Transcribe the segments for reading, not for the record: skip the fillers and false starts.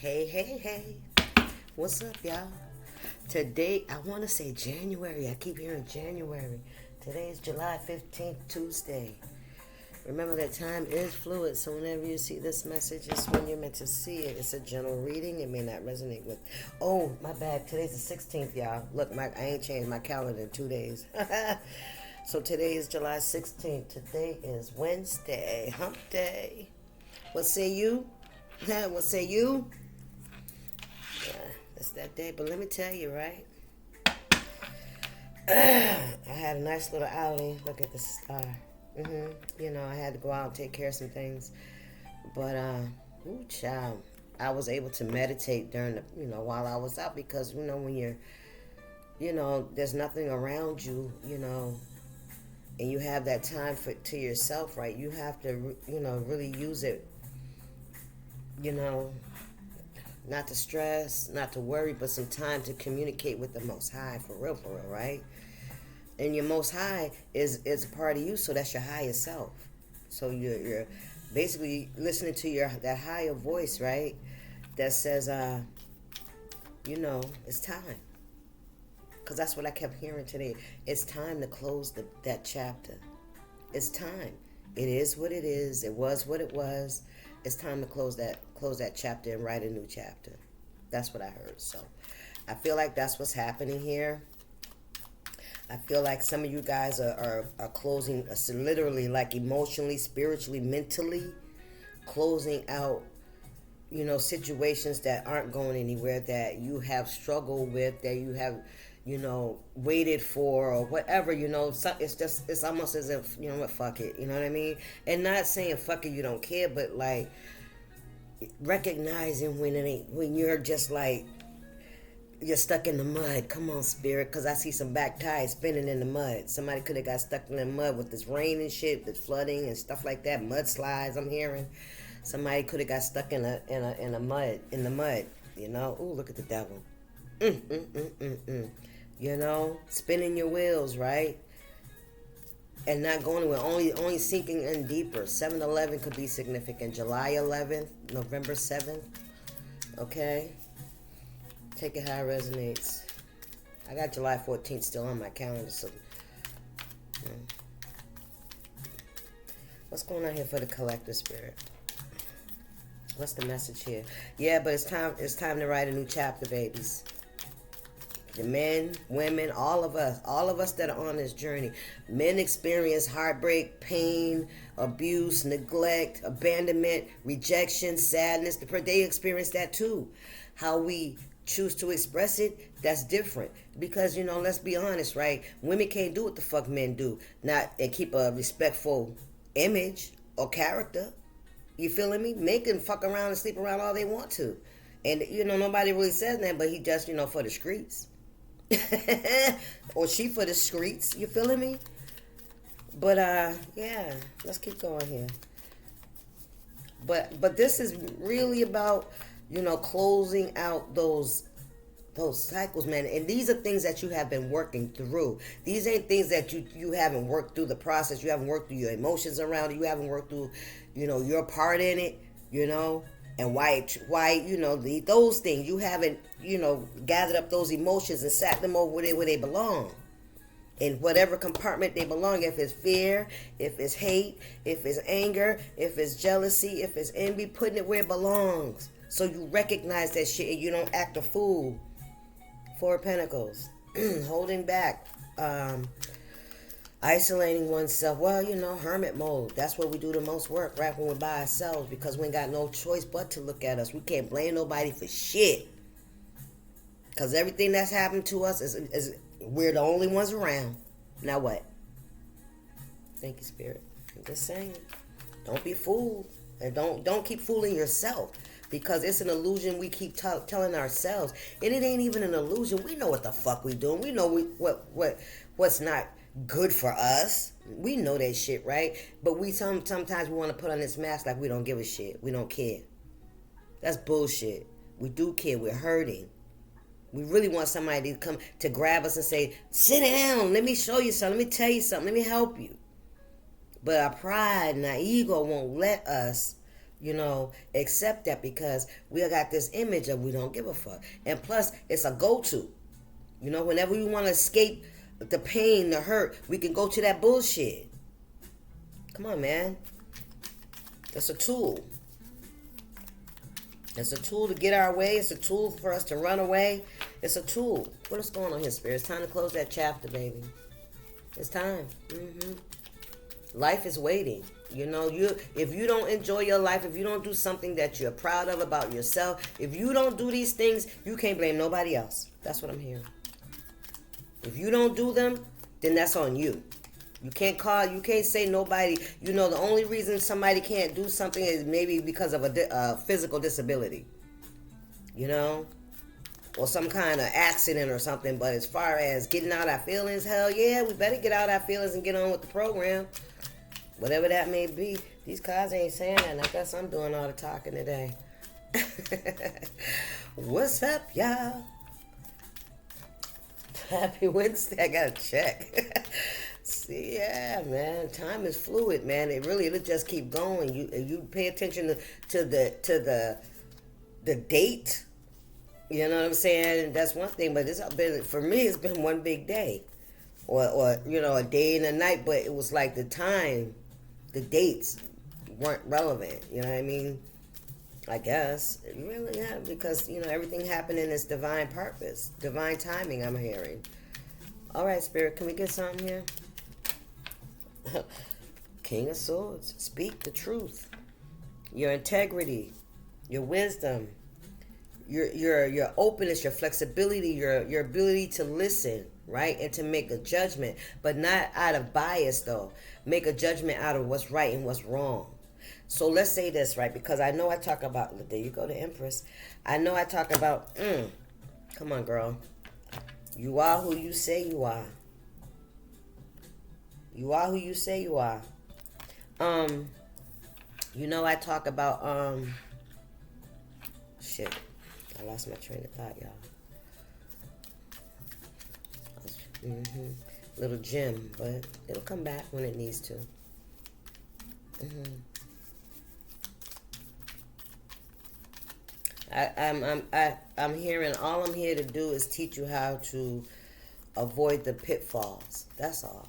Hey, hey, hey. What's up, y'all? Today, I want to say January. I keep hearing January. Today is July 15th, Tuesday. Remember that time is fluid, so whenever you see this message, it's when you're meant to see it. It's a general reading. It may not resonate with... Oh, my bad. Today's the 16th, y'all. Look, I ain't changed my calendar in 2 days. So today is July 16th. Today is Wednesday. Hump day. What say you? What say you? Yeah, it's that day. But let me tell you, right? I had a nice little outing. Look at the star. You know, I had to go out and take care of some things. But, ooh, child, I was able to meditate during the, while I was out because, when you're, there's nothing around you, and you have that time to yourself, right? You have to, really use it, not to stress, not to worry, but some time to communicate with the Most High, for real, right? And your Most High is a part of you, so that's your higher self. So you're basically listening to that higher voice, right? That says, it's time. Because that's what I kept hearing today. It's time to close that chapter. It's time. It is what it is. It was what it was. It's time to close that chapter and write a new chapter. That's what I heard. So I feel like that's what's happening here. I feel like some of you guys are closing, literally, like emotionally, spiritually, mentally, closing out, situations that aren't going anywhere, that you have struggled with, that you have, waited for, or whatever, it's almost as if, what, fuck it, you know what I mean? And not saying fuck it, you don't care, but like recognizing when you're just like, you're stuck in the mud. Come on, spirit, because I see some back tires spinning in the mud. Somebody could have got stuck in the mud with this rain and shit, this flooding and stuff like that. Mudslides, I'm hearing. Somebody could have got stuck in the mud. Ooh, look at the devil. Spinning your wheels, right? And not going anywhere. Only sinking in deeper. 7-11 could be significant. July 11th, November 7th. Okay. Take it how it resonates. I got July 14th still on my calendar, so what's going on here for the collective spirit? What's the message here? Yeah, but it's time to write a new chapter, babies. The men, women, all of us that are on this journey. Men experience heartbreak, pain, abuse, neglect, abandonment, rejection, sadness. They experience that too. How we choose to express it, that's different. Because, let's be honest, right? Women can't do what the fuck men do. And keep a respectful image or character. You feeling me? Men can fuck around and sleep around all they want to. And, nobody really says that, but he just, for the streets. Or she for the streets. You feeling me? But, yeah, let's keep going here. But this is really about, closing out those cycles, man. And these are things that you have been working through. These ain't things that you haven't worked through the process. You haven't worked through your emotions around it. You haven't worked through, your part in it, and why, those things. You haven't, gathered up those emotions and sat them over where they belong. In whatever compartment they belong, if it's fear, if it's hate, if it's anger, if it's jealousy, if it's envy, putting it where it belongs. So you recognize that shit and you don't act a fool. 4 of Pentacles. Holding back. Isolating oneself. Well, hermit mode. That's where we do the most work, right? When we're by ourselves, because we ain't got no choice but to look at us. We can't blame nobody for shit. Because everything that's happened to us is we're the only ones around. Now what? Thank you, Spirit. I'm just saying. Don't be fooled. And don't keep fooling yourself. Because it's an illusion we keep telling ourselves. And it ain't even an illusion. We know what the fuck we doing. We know what's not good for us. We know that shit, right? But sometimes we want to put on this mask like we don't give a shit. We don't care. That's bullshit. We do care. We're hurting. We really want somebody to come to grab us and say, sit down, let me show you something, let me tell you something, let me help you. But our pride and our ego won't let us, accept that, because we got this image of we don't give a fuck. And plus, it's a go-to. Whenever we want to escape the pain, the hurt, we can go to that bullshit. Come on, man. It's a tool. It's a tool to get our way. It's a tool for us to run away. It's a tool. What is going on here, Spirit? It's time to close that chapter, baby. It's time. Life is waiting. If you don't enjoy your life, if you don't do something that you're proud of about yourself, if you don't do these things, you can't blame nobody else. That's what I'm hearing. If you don't do them, then that's on you. You can't say nobody. The only reason somebody can't do something is maybe because of a physical disability. Or some kind of accident or something. But as far as getting out our feelings, hell yeah, we better get out our feelings and get on with the program. Whatever that may be. These cards ain't saying that. I guess I'm doing all the talking today. What's up, y'all? Happy Wednesday. I gotta check. See, yeah, man. Time is fluid, man. It'll just keep going. You pay attention to the date. You know what I'm saying? That's one thing. But for me, it's been one big day, or a day and a night. But it was like the time, the dates weren't relevant. You know what I mean? I guess really, yeah, because everything happened in its divine purpose, divine timing. I'm hearing. All right, Spirit, can we get something here? King of Swords, speak the truth. Your integrity, your wisdom, your openness, your flexibility, your ability to listen, right, and to make a judgment, but not out of bias though. Make a judgment out of what's right and what's wrong. So let's say this, right? Because I know I talk about, there you go, the Empress. I know I talk about, come on, girl. You are who you say you are. You are who you say you are. I talk about, shit. I lost my train of thought, y'all. Little gem, but it'll come back when it needs to. I'm hearing, all I'm here to do is teach you how to avoid the pitfalls. That's all.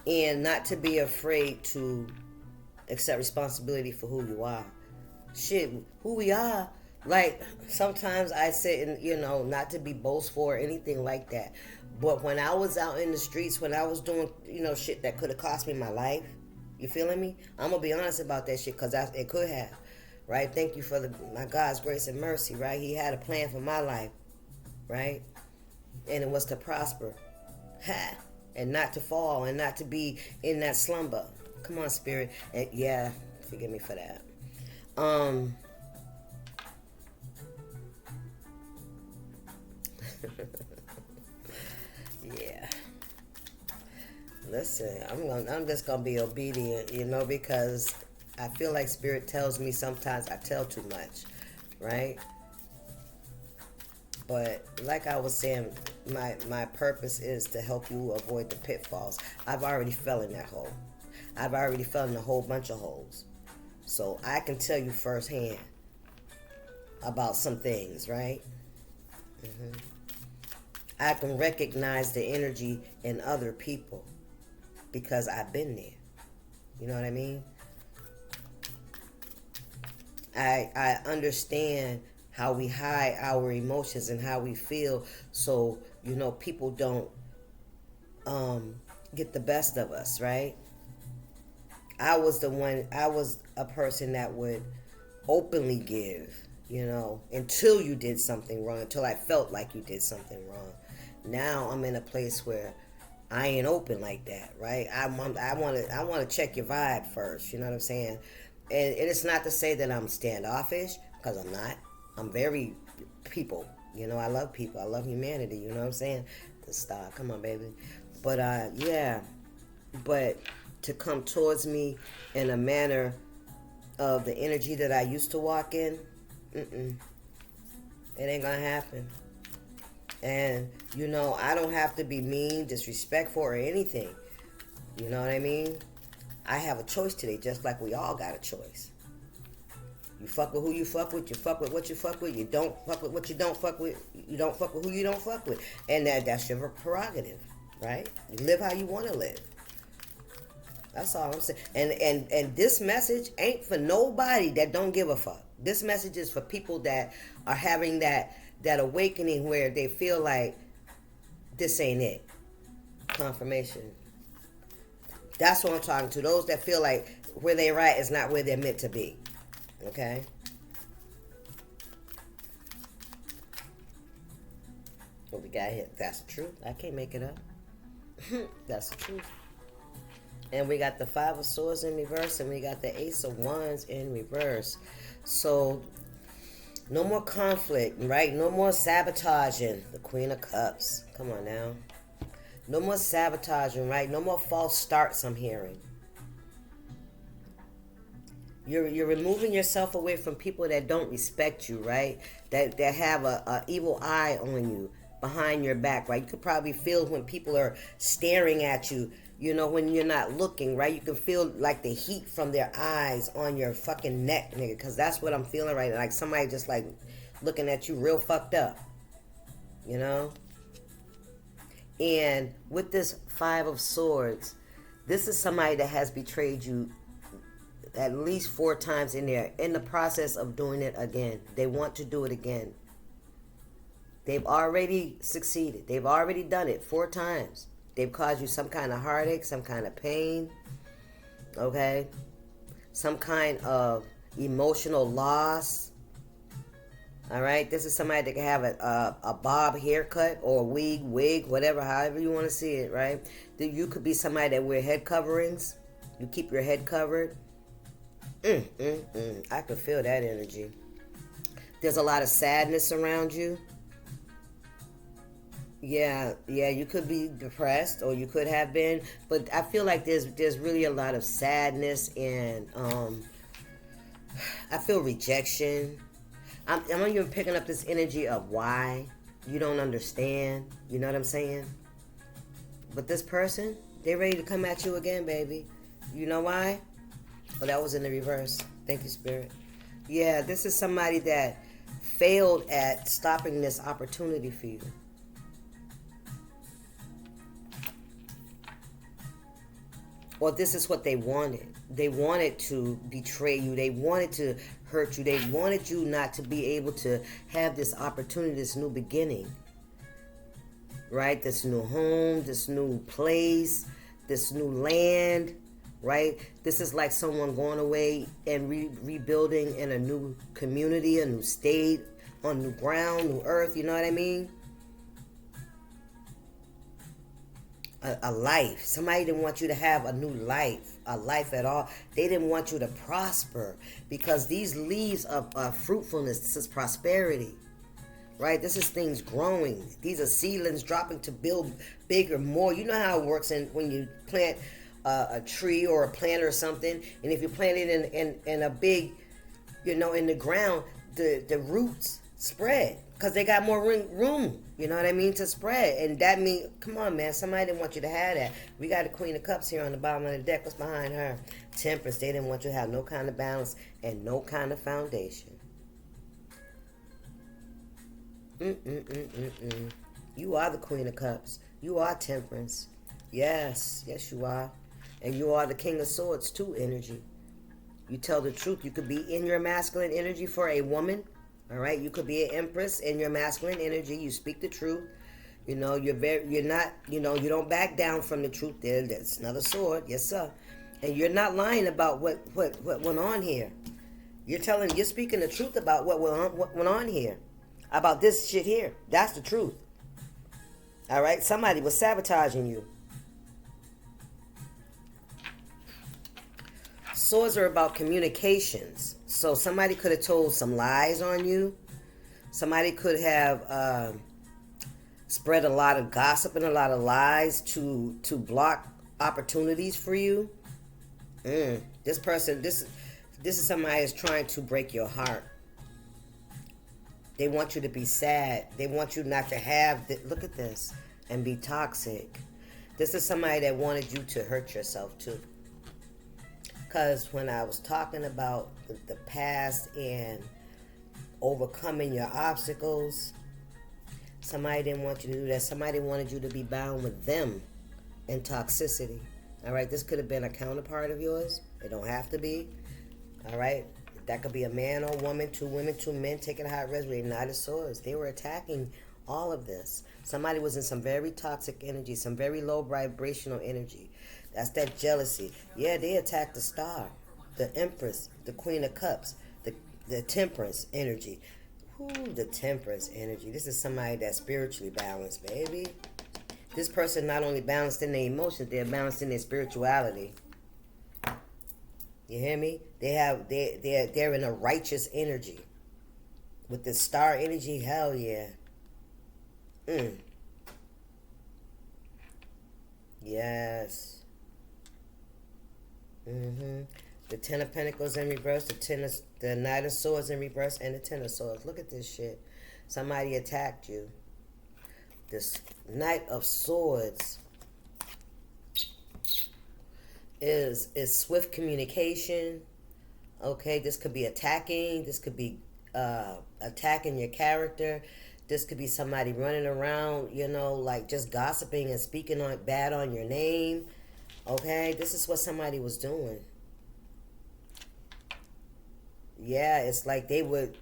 And not to be afraid to accept responsibility for who you are. Shit, who we are. Like, sometimes I sit and, not to be boastful or anything like that. But when I was out in the streets, when I was doing, shit that could have cost me my life, you feeling me? I'm going to be honest about that shit, because it could have. Right? Thank you for my God's grace and mercy, right? He had a plan for my life, right? And it was to prosper. And not to fall, and not to be in that slumber. Come on, Spirit. And yeah, forgive me for that. Yeah. Listen, I'm just gonna be obedient, because I feel like Spirit tells me sometimes I tell too much, right? But like I was saying, my purpose is to help you avoid the pitfalls. I've already fell in that hole. I've already fell in a whole bunch of holes. So I can tell you firsthand about some things, right? I can recognize the energy in other people because I've been there. You know what I mean? I understand how we hide our emotions and how we feel, so people don't get the best of us, right? I was a person that would openly give, until you did something wrong, until I felt like you did something wrong. Now I'm in a place where I ain't open like that, right? I want to check your vibe first, you know what I'm saying? And it's not to say that I'm standoffish, because I'm not. I'm very people. I love people. I love humanity. You know what I'm saying? The star. Come on, baby. But, yeah. But to come towards me in a manner of the energy that I used to walk in, it ain't going to happen. And, I don't have to be mean, disrespectful, or anything. You know what I mean? I have a choice today, just like we all got a choice. You fuck with who you fuck with. You fuck with what you fuck with. You don't fuck with what you don't fuck with. You don't fuck with who you don't fuck with. And that's your prerogative, right? You live how you want to live. That's all I'm saying. And this message ain't for nobody that don't give a fuck. This message is for people that are having that awakening where they feel like this ain't it. Confirmation. That's what I'm talking to. Those that feel like where they're at is not where they're meant to be. Okay? What we got here? That's the truth. I can't make it up. That's the truth. And we got the Five of Swords in reverse, and we got the Ace of Wands in reverse. So, no more conflict, right? No more sabotaging. The Queen of Cups. Come on now. No more sabotaging, right? No more false starts, I'm hearing. You're removing yourself away from people that don't respect you, right? That have a evil eye on you behind your back, right? You could probably feel when people are staring at you, you know, when you're not looking, right? You can feel like the heat from their eyes on your fucking neck, nigga, because that's what I'm feeling right now. Like somebody just like looking at you real fucked up, you know? And with this Five of Swords, this is somebody that has betrayed you at least 4 times in the process of doing it again. They want to do it again. They've already succeeded. They've already done it 4 times. They've caused you some kind of heartache, some kind of pain, okay? Some kind of emotional loss, all right? This is somebody that can have a bob haircut or a wig, whatever, however you want to see it, right? You could be somebody that wear head coverings. You keep your head covered. I could feel that energy. There's a lot of sadness around you. Yeah, you could be depressed, or you could have been, but I feel like there's really a lot of sadness, and I feel rejection. I'm even picking up this energy of why you don't understand. You know what I'm saying? But this person, they ready to come at you again, baby. You know why? Oh, that was in the reverse. Thank you, Spirit. Yeah, this is somebody that failed at stopping this opportunity for you. Or this is what they wanted. They wanted to betray you. They wanted to hurt you. They wanted you not to be able to have this opportunity, this new beginning. Right? This new home, this new place, this new land. Right? This is like someone going away and rebuilding in a new community, a new state, on new ground, new earth. You know what I mean? A life. Somebody didn't want you to have a new life, a life at all. They didn't want you to prosper, because these leaves of fruitfulness, this is prosperity, right? This is things growing. These are seedlings dropping to build bigger, more. You know how it works when you plant a tree or a plant or something, and if you plant it in a big, you know, in the ground, the roots spread because they got more room, you know what I mean, to spread. And that means, come on, man, somebody didn't want you to have that. We got a Queen of Cups here on the bottom of the deck. What's behind her? Temperance. They didn't want you to have no kind of balance and no kind of foundation. You are the Queen of Cups. You are Temperance. Yes, you are. And you are the King of Swords too, energy. You tell the truth. You could be in your masculine energy for a woman. All right, you could be an Empress in your masculine energy. You speak the truth. You know, you're not, you know, you don't back down from the truth. That's another sword, yes sir. And you're not lying about what went on here. You're speaking the truth about what went on here, about this shit here. That's the truth. All right, somebody was sabotaging you. Swords are about communications. So somebody could have told some lies on you. Somebody could have spread a lot of gossip and a lot of lies to block opportunities for you. This person, this is somebody that's trying to break your heart. They want you to be sad. They want you not to have, look at this, and be toxic. This is somebody that wanted you to hurt yourself too. Because when I was talking about the past and overcoming your obstacles, somebody didn't want you to do that. Somebody wanted you to be bound with them and toxicity. All right, this could have been a counterpart of yours. It don't have to be. All right, that could be a man or woman, two women, two men taking a hot resume. Knight of Swords. They were attacking all of this. Somebody was in some very toxic energy, some very low vibrational energy. That's that jealousy. Yeah, they attacked the Star, the Empress, the Queen of Cups, the Temperance energy. Ooh, the Temperance energy. This is somebody that's spiritually balanced, baby. This person not only balanced in their emotions, they're balanced in their spirituality. You hear me? They're in a righteous energy. With the Star energy, hell yeah. Yes. The Ten of Pentacles in reverse, the Knight of Swords in reverse, and the Ten of Swords. Look at this shit. Somebody attacked you. This Knight of Swords is swift communication. Okay, this could be attacking. This could be attacking your character. This could be somebody running around, like just gossiping and speaking bad on your name. Okay, this is what somebody was doing. Yeah, it's like they would.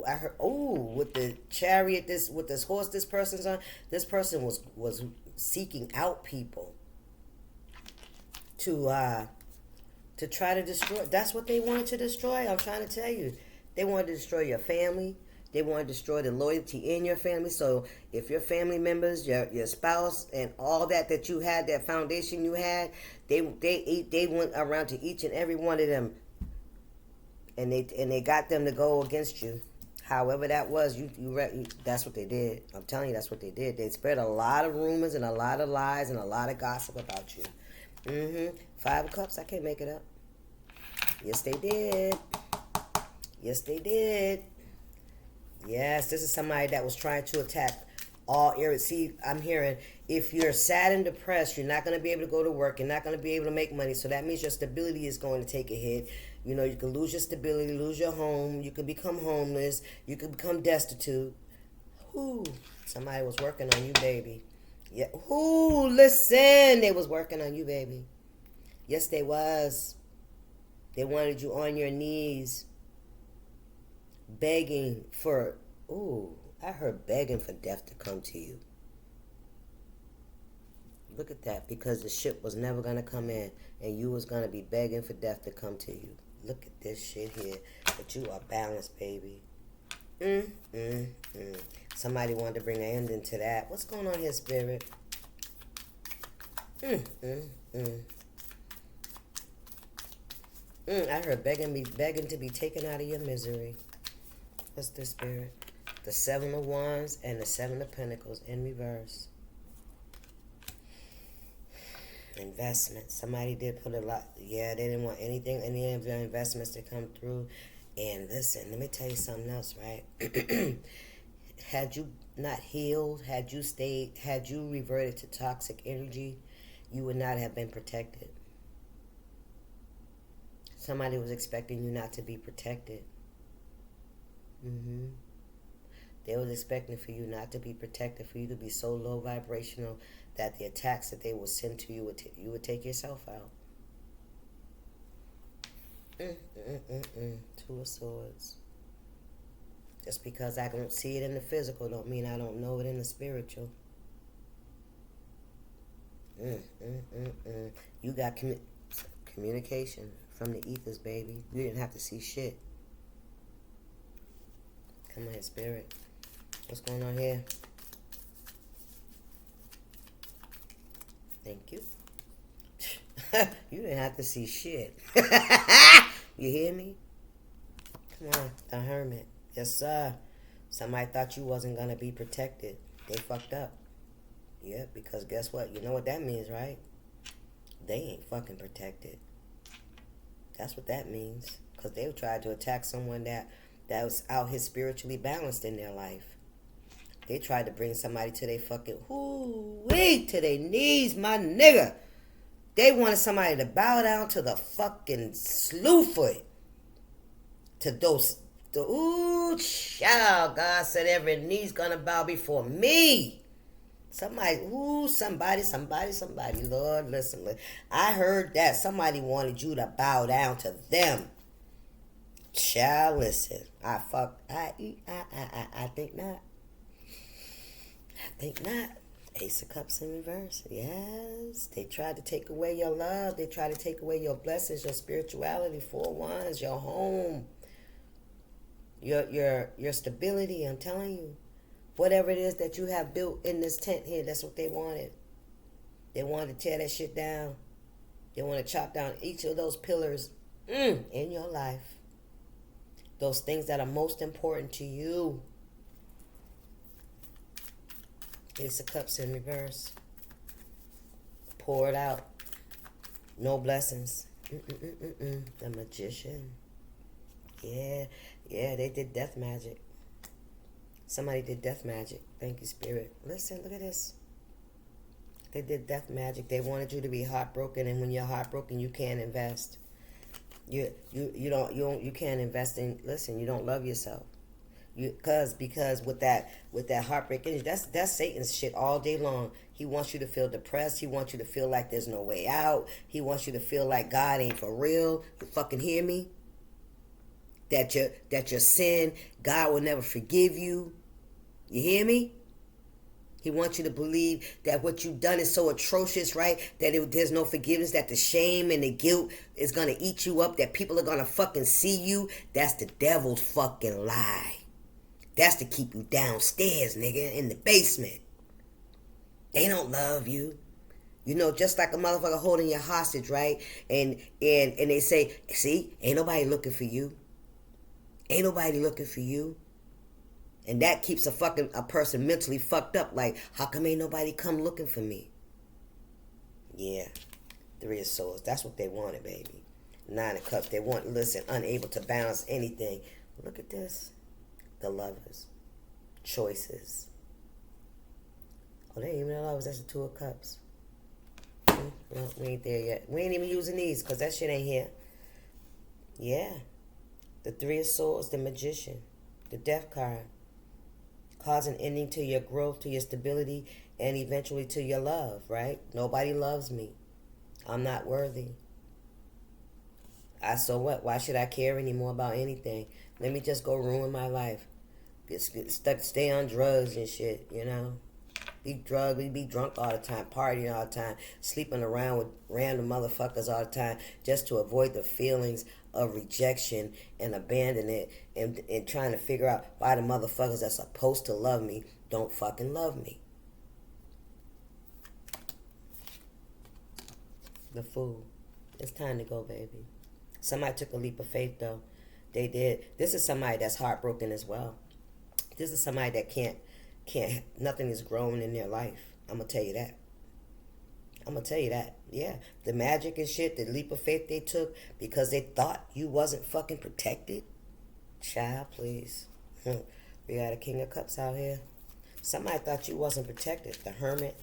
I heard. With the chariot, with this horse, this person's on. This person was seeking out people to try to destroy. That's what they wanted to destroy. I'm trying to tell you, they wanted to destroy your family. They want to destroy the loyalty in your family. So if your family members, your spouse, and all that you had, that foundation you had, they went around to each and every one of them, and they got them to go against you. However that was, that's what they did. I'm telling you, that's what they did. They spread a lot of rumors and a lot of lies and a lot of gossip about you. Five of Cups, I can't make it up. Yes, they did. Yes, they did. Yes, this is somebody that was trying to attack all areas. See, I'm hearing if you're sad and depressed, you're not going to be able to go to work. You're not going to be able to make money. So that means your stability is going to take a hit. You can lose your stability, lose your home. You can become homeless. You can become destitute. Whoo, somebody was working on you, baby. Yeah. Whoo, listen, they was working on you, baby. Yes, they was. They wanted you on your knees, begging for, I heard begging for death to come to you. Look at that, because the ship was never going to come in, and you was going to be begging for death to come to you. Look at this shit here, but you are balanced, baby. Somebody wanted to bring an ending to that. What's going on here, Spirit? I heard begging to be taken out of your misery. What's this, Spirit? The Seven of Wands and the Seven of Pentacles in reverse. Investment. Somebody did put a lot. Yeah, they didn't want any of their investments to come through. And listen, let me tell you something else, right? Had you not healed, had you reverted to toxic energy, you would not have been protected. Somebody was expecting you not to be protected. They was expecting for you not to be protected, for you to be so low vibrational that the attacks that they will send to you, you would take yourself out. Two of Swords. Just because I don't see it in the physical don't mean I don't know it in the spiritual. You got communication from the ethers, baby. You didn't have to see shit. Come on, Spirit. What's going on here? Thank you. You didn't have to see shit. You hear me? Come on, the Hermit. Yes, sir. Somebody thought you wasn't going to be protected. They fucked up. Yeah, because guess what? You know what that means, right? They ain't fucking protected. That's what that means. Because they tried to attack someone that was out here spiritually balanced in their life. They tried to bring somebody to their fucking, to their knees, my nigga. They wanted somebody to bow down to the fucking slewfoot. To those, ooh, child. God said every knee's gonna bow before me. Somebody, somebody. Lord, listen. I heard that. Somebody wanted you to bow down to them. Child, listen. I think not. I think not. Ace of Cups in reverse. Yes. They tried to take away your love. They tried to take away your blessings, your spirituality, 4 wands, your home, your stability. I'm telling you. Whatever it is that you have built in this tent here, that's what they wanted. They wanted to tear that shit down. They want to chop down each of those pillars in your life. Those things that are most important to you. Ace of Cups in reverse. Pour it out. No blessings. The Magician. Yeah, they did death magic. Somebody did death magic. Thank you, Spirit. Listen, look at this. They did death magic. They wanted you to be heartbroken, and when you're heartbroken, you can't invest. You can't invest in. Listen, you don't love yourself. Because with that heartbreak energy, that's Satan's shit all day long. He wants you to feel depressed. He wants you to feel like there's no way out. He wants you to feel like God ain't for real. You fucking hear me? That your sin, God will never forgive you. You hear me? He wants you to believe that what you've done is so atrocious, right? That there's no forgiveness, that the shame and the guilt is going to eat you up, that people are going to fucking see you. That's the devil's fucking lie. That's to keep you downstairs, nigga, in the basement. They don't love you. You know, just like a motherfucker holding you hostage, right? And they say, see, ain't nobody looking for you. Ain't nobody looking for you. And that keeps a person mentally fucked up. Like, how come ain't nobody come looking for me? Yeah. 3 of Swords. That's what they wanted, baby. 9 of Cups. They want, listen, unable to balance anything. Look at this. The Lovers. Choices. Oh, they ain't even the Lovers. That's the 2 of Cups. Well, we ain't there yet. We ain't even using these because that shit ain't here. Yeah. The 3 of Swords. The Magician. The Death card. Cause an ending to your growth, to your stability, and eventually to your love, right? Nobody loves me. I'm not worthy. So what? Why should I care anymore about anything? Let me just go ruin my life. Get stuck, stay on drugs and shit, you know? Be drunk all the time, partying all the time, sleeping around with random motherfuckers all the time just to avoid the feelings of rejection and abandonment and trying to figure out why the motherfuckers that's supposed to love me don't fucking love me. The Fool. It's time to go, baby. Somebody took a leap of faith, though. They did. This is somebody that's heartbroken as well. This is somebody that can't, nothing is growing in their life. I'm going to tell you that. Yeah. The magic and shit, the leap of faith they took because they thought you wasn't fucking protected. Child, please. We got a King of Cups out here. Somebody thought you wasn't protected. The Hermit.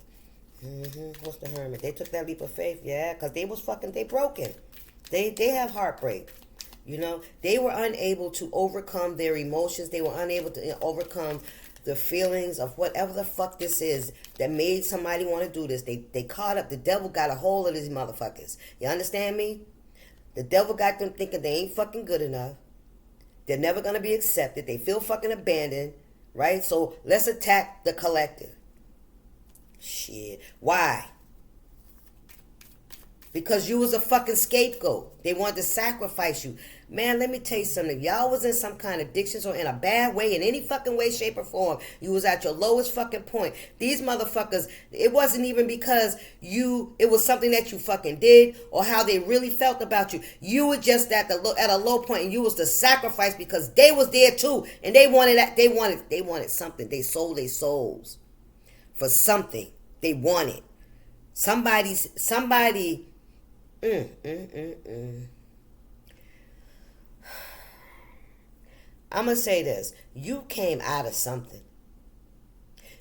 What's the Hermit? They took that leap of faith, yeah, because they broken. They have heartbreak. You know, they were unable to overcome their emotions. They were unable to overcome the feelings of whatever the fuck this is that made somebody want to do this. They caught up. The devil got a hold of these motherfuckers. You understand me? The devil got them thinking they ain't fucking good enough. They're never going to be accepted. They feel fucking abandoned, right? So let's attack the collective. Shit. Why? Because you was a fucking scapegoat. They wanted to sacrifice you. Man, let me tell you something. Y'all was in some kind of addictions or in a bad way, in any fucking way, shape, or form. You was at your lowest fucking point. These motherfuckers, it wasn't even because it was something that you fucking did or how they really felt about you. You were just at a low point and you was the sacrifice because they was there too. And they wanted that. They wanted something. They sold their souls for something. They wanted. Somebody. I'm going to say this. You came out of something.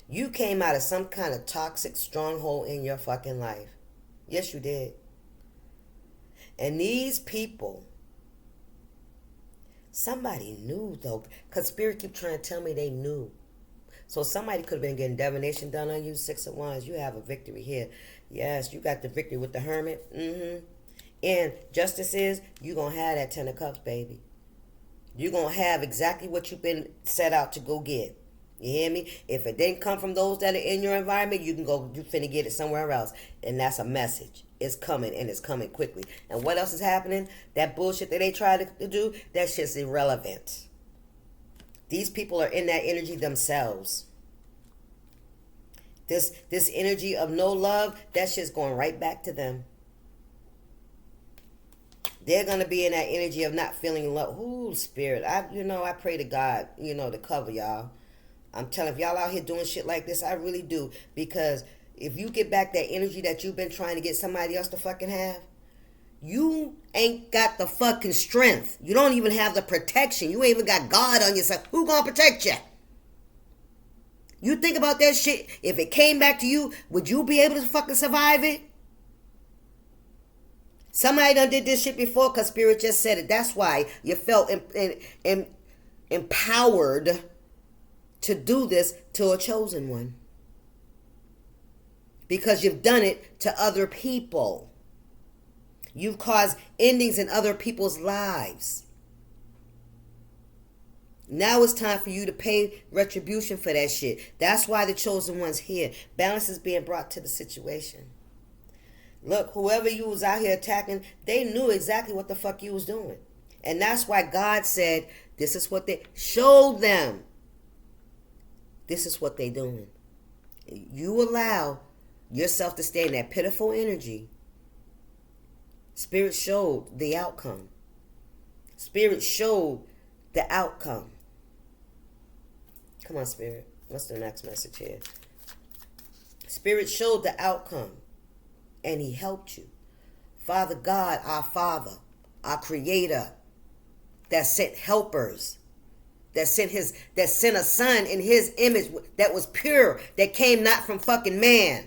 You came out of some kind of toxic stronghold in your fucking life. Yes, you did. And these people, somebody knew though, because Spirit keep trying to tell me they knew. So somebody could have been getting divination done on you. 6 of Wands, you have a victory here. Yes, you got the victory with the Hermit. And justice is, you're going to have that 10 of Cups, baby. You're going to have exactly what you've been set out to go get. You hear me? If it didn't come from those that are in your environment, you finna get it somewhere else. And that's a message. It's coming, and it's coming quickly. And what else is happening? That bullshit that they try to do, that shit's irrelevant. These people are in that energy themselves. This energy of no love, that shit's going right back to them. They're going to be in that energy of not feeling love. Ooh, Spirit. I pray to God, to cover y'all. I'm telling you, if y'all out here doing shit like this, I really do. Because if you get back that energy that you've been trying to get somebody else to fucking have, you ain't got the fucking strength. You don't even have the protection. You ain't even got God on your side. Who gonna protect you? You think about that shit. If it came back to you, would you be able to fucking survive it? Somebody done did this shit before because Spirit just said it. That's why you felt empowered to do this to a chosen one. Because you've done it to other people. You've caused endings in other people's lives. Now it's time for you to pay retribution for that shit. That's why the chosen one's here. Balance is being brought to the situation. Look, whoever you was out here attacking, they knew exactly what the fuck you was doing. And that's why God said, this is what they showed them. This is what they doing. You allow yourself to stay in that pitiful energy. Spirit showed the outcome. Spirit showed the outcome. Come on, Spirit. What's the next message here? Spirit showed the outcome. And he helped you. Father God, our Father, our Creator, that sent helpers, that sent a son in his image that was pure, that came not from fucking man.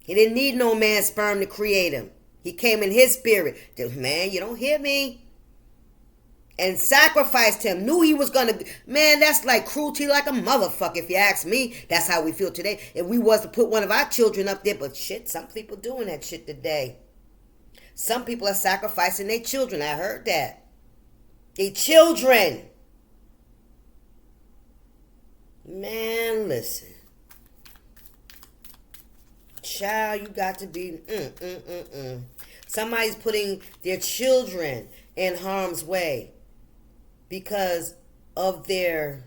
He didn't need no man's sperm to create him. He came in his spirit. Man, you don't hear me? And sacrificed him. Knew he was going to... Man, that's like cruelty like a motherfucker, if you ask me. That's how we feel today. If we was to put one of our children up there. But shit, some people doing that shit today. Some people are sacrificing their children. I heard that. Their children. Man, listen. Child, you got to be... Somebody's putting their children in harm's way because of their...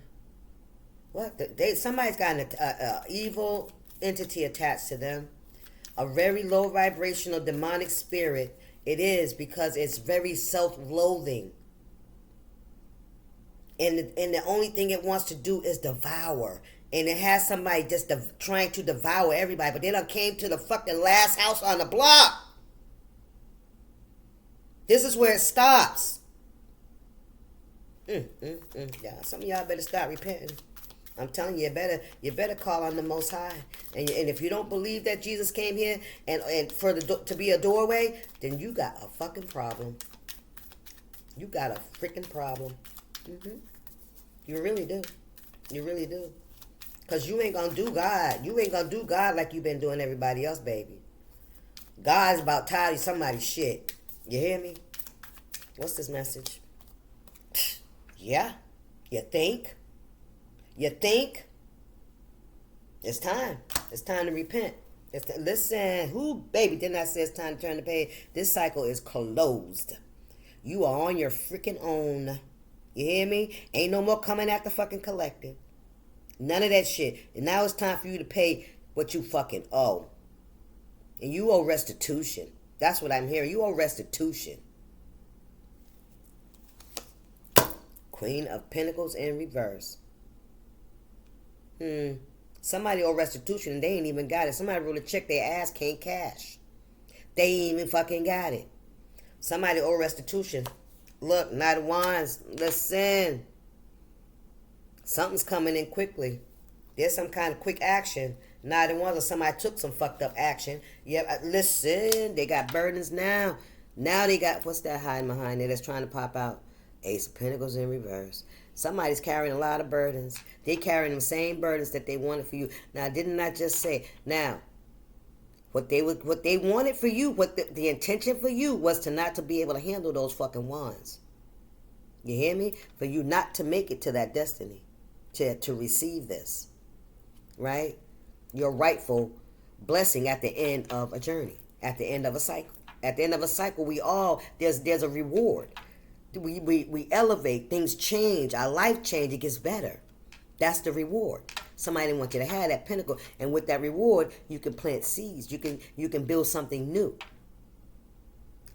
What? Somebody's got an evil entity attached to them. A very low vibrational demonic spirit. It is because it's very self-loathing. And the only thing it wants to do is devour. And it has somebody just trying to devour everybody. But they done came to the fucking last house on the block. This is where it stops. Yeah, some of y'all better start repenting. I'm telling you, you better call on the Most High. And if you don't believe that Jesus came here and for to be a doorway, then you got a fucking problem. You got a freaking problem. You really do. You really do. Because you ain't going to do God. You ain't going to do God like you been doing everybody else, baby. God's about tired of somebody's shit. You hear me? What's this message? Yeah. You think? You think? It's time. It's time to repent. Listen, who, baby, didn't I say it's time to turn the page? This cycle is closed. You are on your freaking own. You hear me? Ain't no more coming at the fucking collective. None of that shit. And now it's time for you to pay what you fucking owe. And you owe restitution. That's what I'm hearing. You owe restitution. Queen of Pentacles in reverse. Somebody owe restitution and they ain't even got it. Somebody wrote a check their ass can't cash. They ain't even fucking got it. Somebody owe restitution. Look, Knight of Wands. Listen. Something's coming in quickly. There's some kind of quick action. Knight of Wands or somebody took some fucked up action. Yeah, listen. They got burdens now. Now they got, what's that hiding behind there that's trying to pop out? Ace of Pentacles in reverse. Somebody's carrying a lot of burdens. They carrying the same burdens that they wanted for you. Now, didn't I just say? Now, what they wanted for you, what the intention for you was to not to be able to handle those fucking wands. You hear me? For you not to make it to that destiny, to receive this, right? Your rightful blessing at the end of a journey, at the end of a cycle. At the end of a cycle, there's a reward. We elevate, things change, our life change, it gets better. That's the reward. Somebody didn't want you to have that pinnacle, and with that reward, you can plant seeds. You can build something new.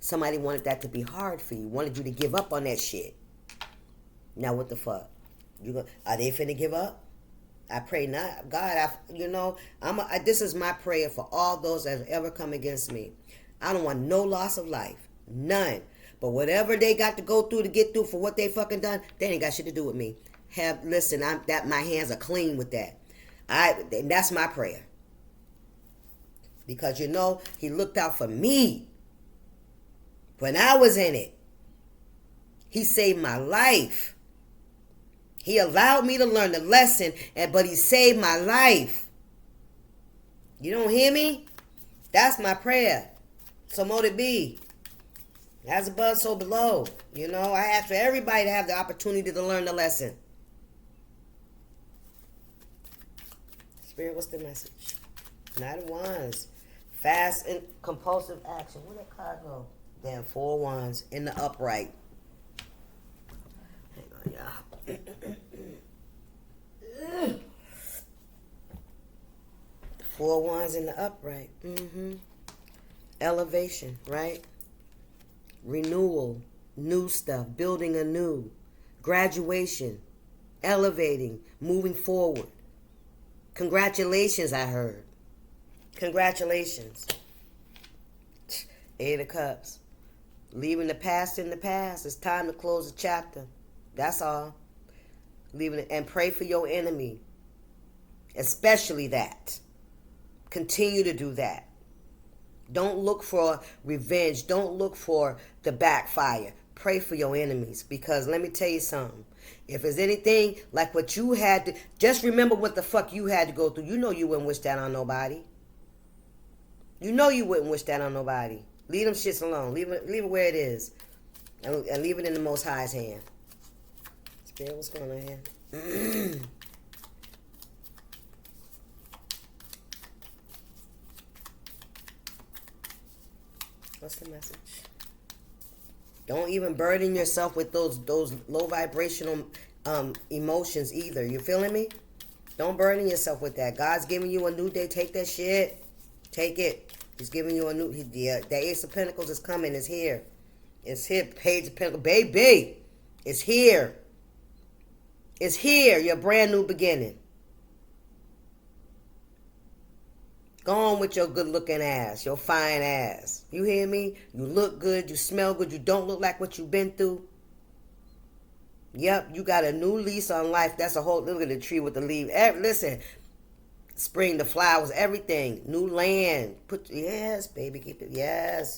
Somebody wanted that to be hard for you, wanted you to give up on that shit. Now what the fuck? Are they finna give up? I pray not. God, this is my prayer for all those that have ever come against me. I don't want no loss of life. None. But whatever they got to go through to get through for what they fucking done, they ain't got shit to do with me. My hands are clean with that. That's my prayer. Because he looked out for me when I was in it. He saved my life. He allowed me to learn the lesson, but he saved my life. You don't hear me? That's my prayer. So mote it be. As above, so below. I ask for everybody to have the opportunity to learn the lesson. Spirit, what's the message? Knight of Wands. Fast and compulsive action. Where that card go? Damn, 4 Wands in the upright. Hang on, y'all. 4 Wands in the upright. Elevation, right? Renewal, new stuff, building anew, graduation, elevating, moving forward. Congratulations, I heard. Congratulations. 8 of Cups. Leaving the past in the past. It's time to close the chapter. That's all. Leaving it, and pray for your enemy. Especially that. Continue to do that. Don't look for revenge. Don't look for the backfire. Pray for your enemies. Because let me tell you something. If there's anything like what you had to, just remember what the fuck you had to go through. You wouldn't wish that on nobody. You wouldn't wish that on nobody. Leave them shits alone. Leave it where it is. And leave it in the Most High's hand. Spirit, what's going on here? What's the message? Don't even burden yourself with those low vibrational emotions either. You feeling me? Don't burden yourself with that. God's giving you a new day. Take that shit. Take it. He's giving you a new... the Ace of Pentacles is coming. It's here. It's here. Page of Pentacles. Baby. It's here. It's here. Your brand new beginning. Go on with your good-looking ass, your fine ass. You hear me? You look good, you smell good, you don't look like what you've been through. Yep, you got a new lease on life. That's a whole, look at the tree with the leaves. Listen, spring, the flowers, everything. New land. Yes, baby, keep it. Yes.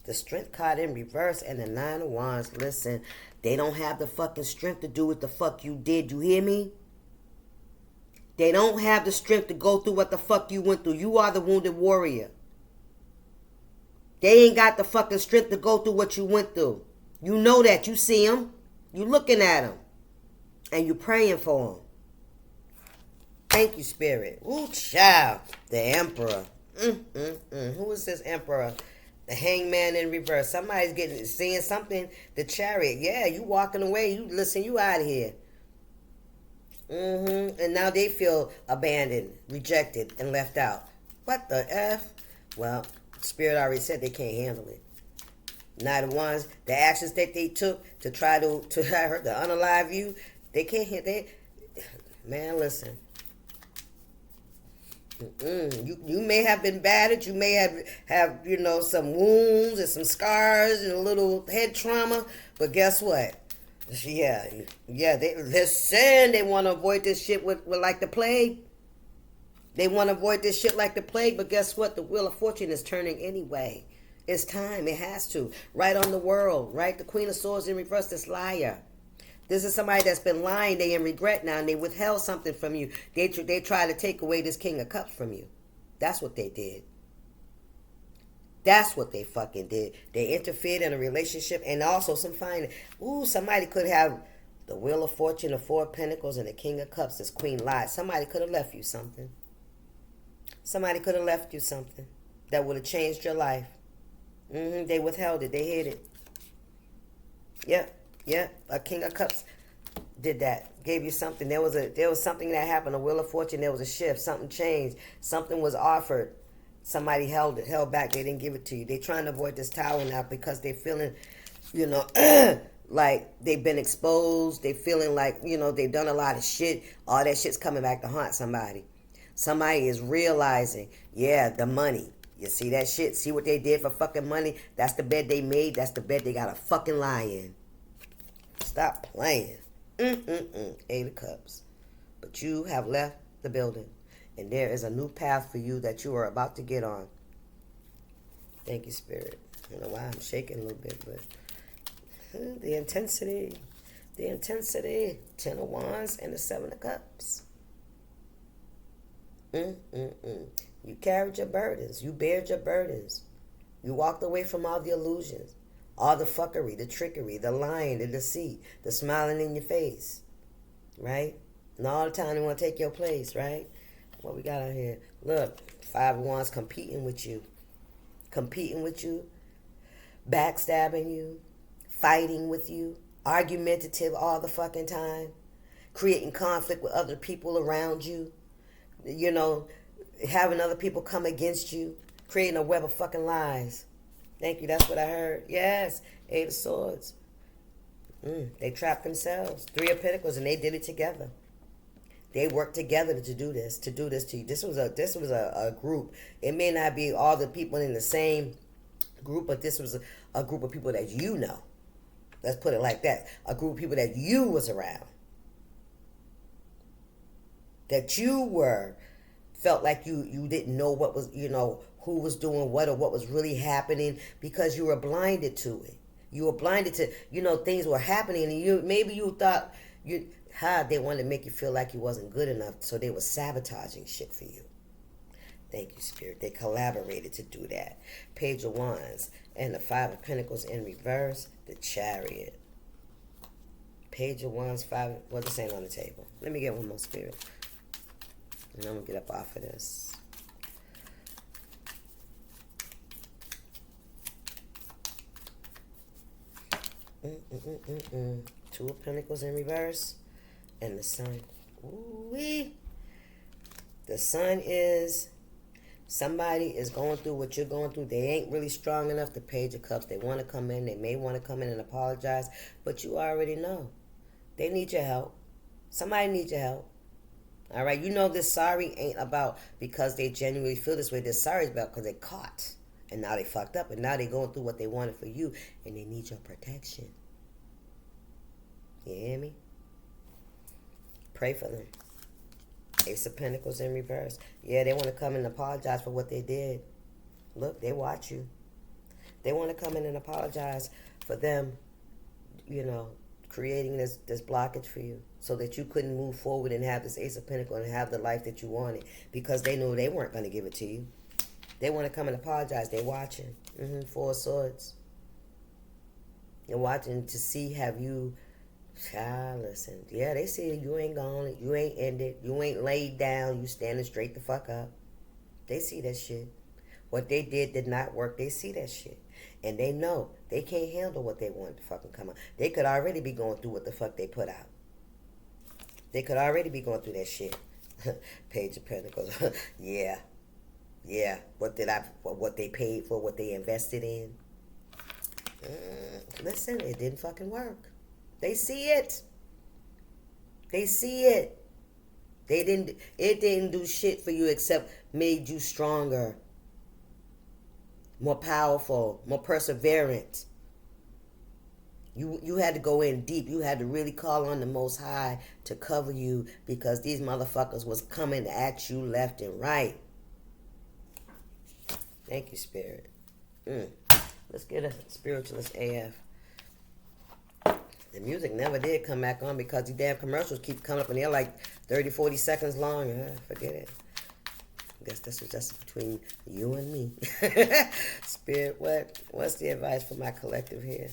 The Strength card in reverse and the 9 of Wands. Listen, they don't have the fucking strength to do what the fuck you did. You hear me? They don't have the strength to go through what the fuck you went through. You are the wounded warrior. They ain't got the fucking strength to go through what you went through. You know that. You see them. You looking at them. And you praying for them. Thank you, Spirit. Ooh, child. The Emperor. Who is this Emperor? The Hangman in reverse. Somebody's seeing something. The Chariot. Yeah, you walking away. You out of here. And now they feel abandoned, rejected, and left out. What the F? Well, Spirit already said they can't handle it. Knight of Wands, the actions that they took to try to unalive you, they can't handle it. Man, listen. You may have been battered. You may have some wounds and some scars and a little head trauma. But guess what? Yeah. They want to avoid this shit with like the plague. They want to avoid this shit like the plague, but guess what? The wheel of fortune is turning anyway. It's time. It has to. Right on the world, right? The Queen of Swords in reverse, this liar. This is somebody that's been lying. They in regret now, and they withheld something from you. They try to take away this King of Cups from you. That's what they did. That's what they fucking did. They interfered in a relationship, and also some fine. Ooh, somebody could have the Wheel of Fortune, the Four of Pentacles, and the King of Cups. This Queen lied. Somebody could have left you something. Somebody could have left you something that would have changed your life. They withheld it. They hid it. Yep. A King of Cups did that. Gave you something. There was something that happened. A Wheel of Fortune. There was a shift. Something changed. Something was offered. Somebody held back. They didn't give it to you. They're trying to avoid this tower now because they're feeling, like they've been exposed. They're feeling like, they've done a lot of shit. All that shit's coming back to haunt somebody. Somebody is realizing, the money. You see that shit? See what they did for fucking money? That's the bed they made. That's the bed they got to fucking lie in. Stop playing. Eight of Cups. But you have left the building. And there is a new path for you that you are about to get on. Thank you, Spirit. I don't know why I'm shaking a little bit, but the intensity. Ten of Wands and the Seven of Cups. You carried your burdens. You bared your burdens. You walked away from all the illusions, all the fuckery, the trickery, the lying, the deceit, the smiling in your face, right? And all the time they want to take your place, right? What we got out here? Look, Five of Wands competing with you, backstabbing you, fighting with you, argumentative all the fucking time, creating conflict with other people around you, having other people come against you, creating a web of fucking lies. Thank you, that's what I heard. Yes, Eight of Swords. They trapped themselves. Three of Pentacles, and they did it together. They worked together to do this to you. This was a group. It may not be all the people in the same group, but this was a group of people that you know. Let's put it like that. A group of people that you was around. That you felt like you didn't know what was, who was doing what or what was really happening because you were blinded to it. You were blinded to, things were happening and maybe you thought they wanted to make you feel like you wasn't good enough, so they were sabotaging shit for you. Thank you, Spirit. They collaborated to do that. Page of Wands and the Five of Pentacles in reverse, the Chariot. Page of Wands, this ain't on the table. Let me get one more, Spirit. And I'm going to get up off of this. Two of Pentacles in reverse. And the Sun. Ooh-wee. The Sun is... Somebody is going through what you're going through. They ain't really strong enough. The Page of Cups. They want to come in. They may want to come in and apologize. But you already know. They need your help. Somebody needs your help. All right, this sorry ain't about because they genuinely feel this way. This sorry is about because they caught. And now they fucked up. And now they going through what they wanted for you. And they need your protection. You hear me? Pray for them. Ace of Pentacles in reverse. Yeah, they want to come and apologize for what they did. Look, they watch you. They want to come in and apologize for them, creating this blockage for you so that you couldn't move forward and have this Ace of Pentacles and have the life that you wanted because they knew they weren't going to give it to you. They want to come and apologize. They're watching. Four of Swords. You're watching to see have you... Child, listen. Yeah, they see you ain't gone. You ain't ended. You ain't laid down. You standing straight the fuck up. They see that shit. What they did not work. They see that shit. And they know they can't handle what they want to fucking come out. They could already be going through what the fuck they put out. They could already be going through that shit. Page of Pentacles. Yeah. What they paid for, what they invested in. Listen, it didn't fucking work. They see it. It didn't do shit for you except made you stronger, more powerful, more perseverant. You had to go in deep. You had to really call on the Most High to cover you, because these motherfuckers was coming at you left and right. Thank you, Spirit. Let's get a spiritualist AF. The music never did come back on because the damn commercials keep coming up and they're like 30, 40 seconds long. Forget it. I guess this was just between you and me. Spirit, what's the advice for my collective here?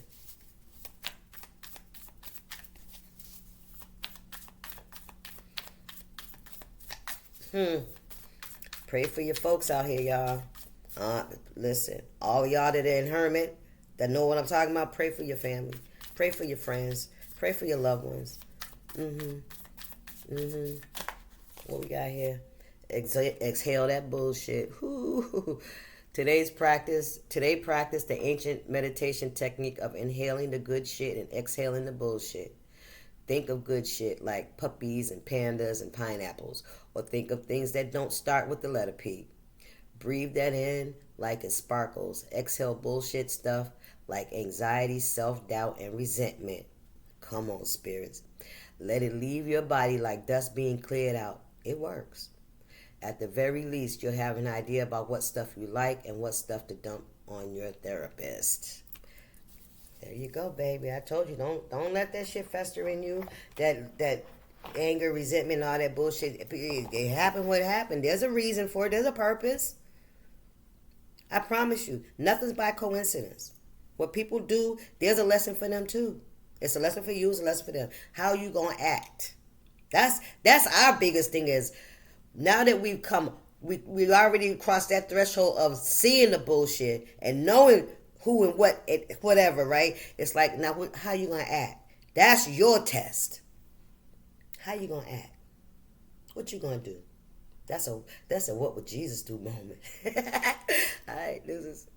Pray for your folks out here, y'all. Listen, all y'all that are in hermit, that know what I'm talking about, pray for your family. Pray for your friends. Pray for your loved ones. What we got here? Exhale that bullshit. Today practice the ancient meditation technique of inhaling the good shit and exhaling the bullshit. Think of good shit like puppies and pandas and pineapples, or think of things that don't start with the letter P. Breathe that in like it sparkles. Exhale bullshit stuff like anxiety, self-doubt, and resentment. Come on, spirits. Let it leave your body like dust being cleared out. It works. At the very least, you'll have an idea about what stuff you like and what stuff to dump on your therapist. There you go, baby. I told you, don't let that shit fester in you. That anger, resentment, all that bullshit. It happened what happened. There's a reason for it. There's a purpose. I promise you, nothing's by coincidence. What people do, there's a lesson for them too. It's a lesson for you, it's a lesson for them. How you gonna act? That's our biggest thing is, now that we've already crossed that threshold of seeing the bullshit and knowing who and what, whatever, right? It's like, now how you gonna act? That's your test. How you gonna act? What you gonna do? That's a what would Jesus do moment. All right, this is